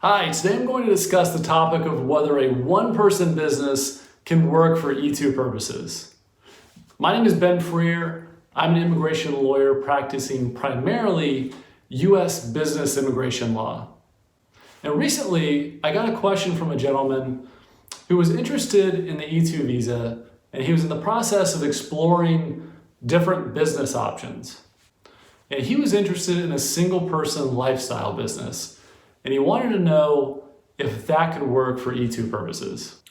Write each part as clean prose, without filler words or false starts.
Hi, today I'm going to discuss the topic of whether a one-person business can work for E2 purposes. My name is Ben Freer. I'm an immigration lawyer practicing primarily U.S. business immigration law. And recently, I got a question from a gentleman who was interested in the E2 visa, and he was in the process of exploring different business options. And he was interested in a single-person lifestyle business. And he wanted to know if that could work for E2 purposes.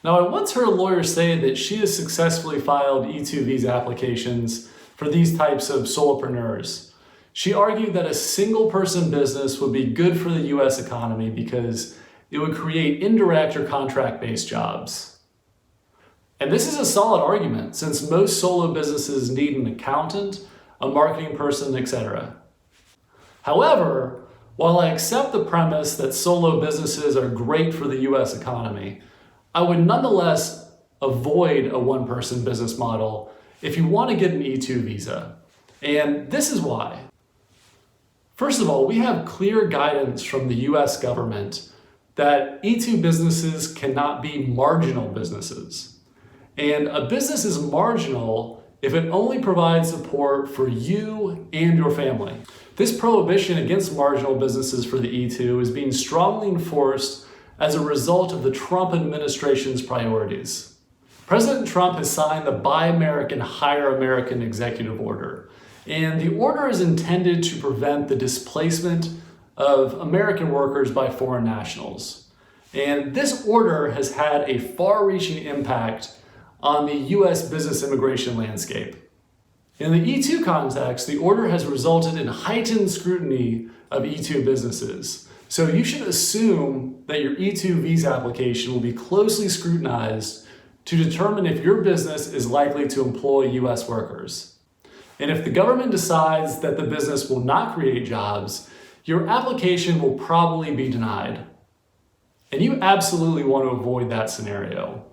Now, I once heard a lawyer say that she has successfully filed E2 visa applications for these types of solopreneurs. She argued that a single person business would be good for the US economy because it would create indirect or contract-based jobs. And this is a solid argument since most solo businesses need an accountant, a marketing person, etc. However, while I accept the premise that solo businesses are great for the US economy, I would nonetheless avoid a one-person business model if you want to get an E2 visa. And this is why. First of all, we have clear guidance from the US government that E2 businesses cannot be marginal businesses. And a business is marginal if it only provides support for you and your family. This prohibition against marginal businesses for the E2 is being strongly enforced as a result of the Trump administration's priorities. President Trump has signed the Buy American, Hire American executive order, and the order is intended to prevent the displacement of American workers by foreign nationals. And this order has had a far-reaching impact on the US business immigration landscape. In the E2 context, the order has resulted in heightened scrutiny of E2 businesses. So you should assume that your E2 visa application will be closely scrutinized to determine if your business is likely to employ US workers. And if the government decides that the business will not create jobs, your application will probably be denied. And you absolutely want to avoid that scenario.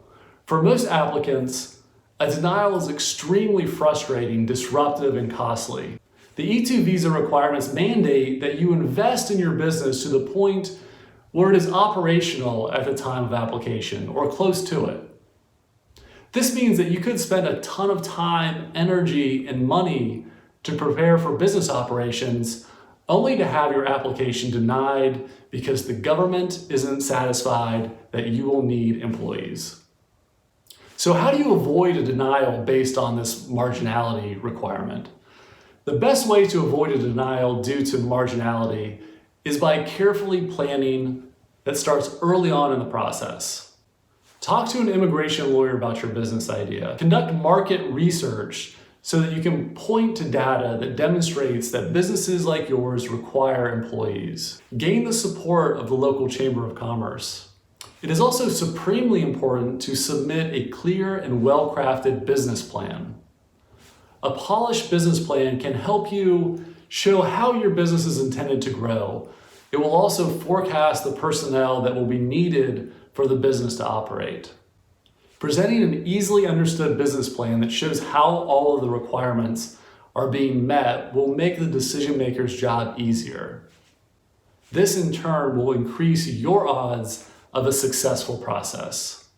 For most applicants, a denial is extremely frustrating, disruptive, and costly. The E2 visa requirements mandate that you invest in your business to the point where it is operational at the time of application or close to it. This means that you could spend a ton of time, energy, and money to prepare for business operations only to have your application denied because the government isn't satisfied that you will need employees. So how do you avoid a denial based on this marginality requirement? The best way to avoid a denial due to marginality is by carefully planning that starts early on in the process. Talk to an immigration lawyer about your business idea. Conduct market research so that you can point to data that demonstrates that businesses like yours require employees. Gain the support of the local chamber of commerce. It is also supremely important to submit a clear and well-crafted business plan. A polished business plan can help you show how your business is intended to grow. It will also forecast the personnel that will be needed for the business to operate. Presenting an easily understood business plan that shows how all of the requirements are being met will make the decision maker's job easier. This in turn will increase your odds of a successful process.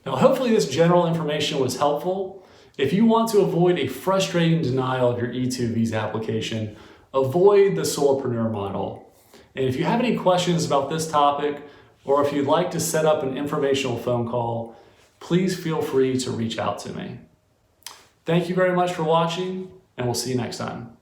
Now, hopefully this general information was helpful. If you want to avoid a frustrating denial of your E2 visa application, avoid the solopreneur model. And if you have any questions about this topic, or if you'd like to set up an informational phone call, please feel free to reach out to me. Thank you very much for watching, and we'll see you next time.